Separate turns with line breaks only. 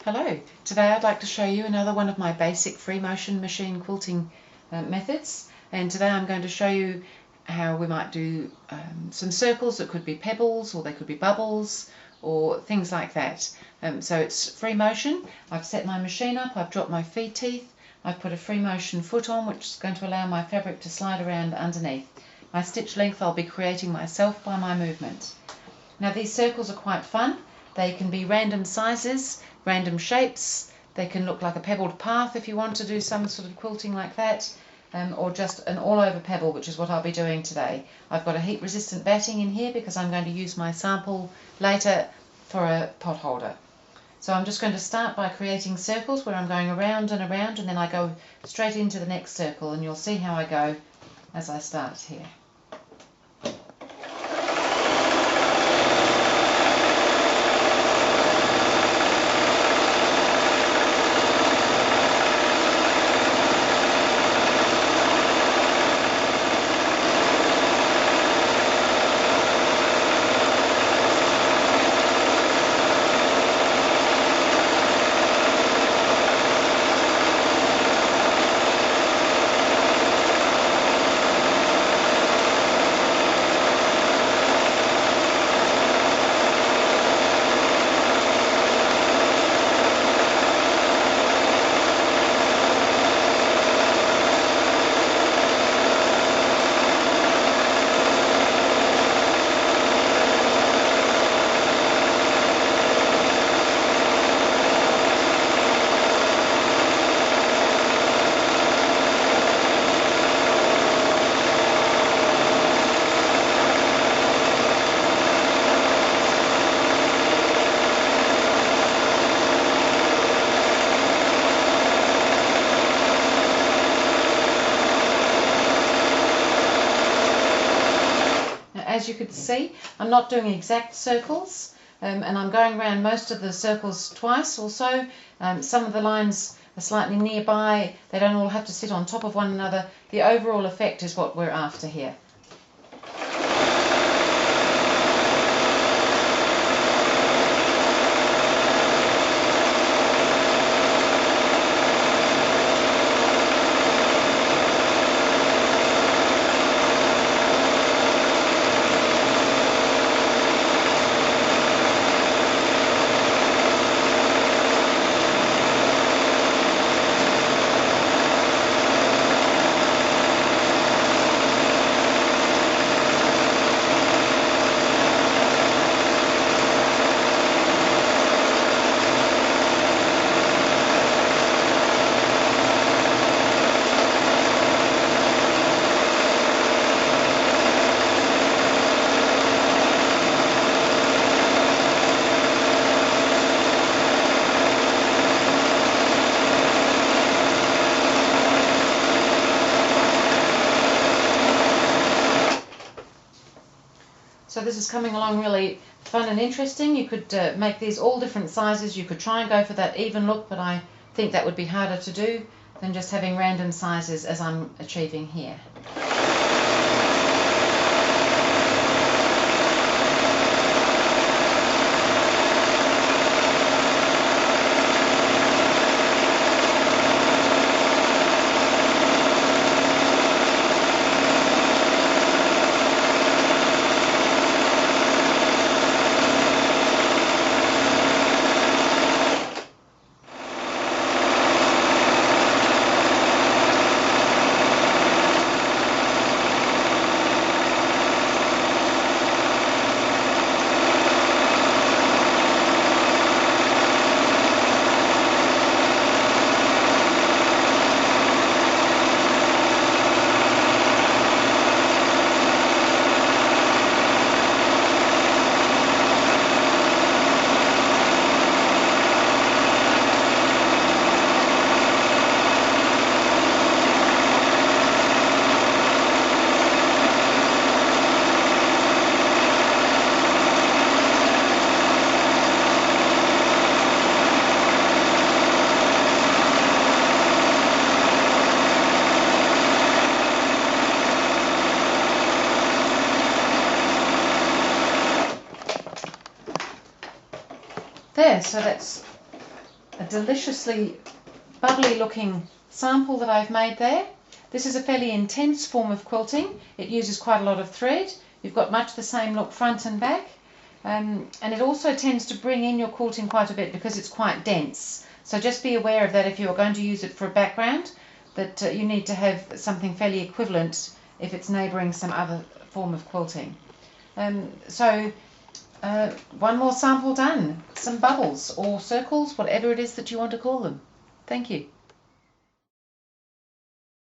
Hello, today I'd like to show you another one of my basic free motion machine quilting methods, and today I'm going to show you how we might do some circles that could be pebbles or they could be bubbles or things like that. So it's free motion. I've set my machine up, I've dropped my feed teeth, I've put a free motion foot on which is going to allow my fabric to slide around underneath. My stitch length I'll be creating myself by my movement. Now these circles are quite fun. They can be random sizes, random shapes. They can look like a pebbled path if you want to do some sort of quilting like that, or just an all-over pebble, which is what I'll be doing today. I've got a heat-resistant batting in here because I'm going to use my sample later for a pot holder. So I'm just going to start by creating circles where I'm going around and around, and then I go straight into the next circle, and you'll see how I go as I start here. As you could see, I'm not doing exact circles, and I'm going around most of the circles twice or so. Some of the lines are slightly nearby, they don't all have to sit on top of one another. The overall effect is what we're after here. So this is coming along really fun and interesting. You could make these all different sizes. You could try and go for that even look, but I think that would be harder to do than just having random sizes as I'm achieving here. There, so that's a deliciously bubbly looking sample that I've made there. This is a fairly intense form of quilting. It uses quite a lot of thread. You've got much the same look front and back, and it also tends to bring in your quilting quite a bit because it's quite dense. So just be aware of that if you're going to use it for a background, that you need to have something fairly equivalent if it's neighbouring some other form of quilting. One more sample done. Some bubbles or circles, whatever it is that you want to call them. Thank you.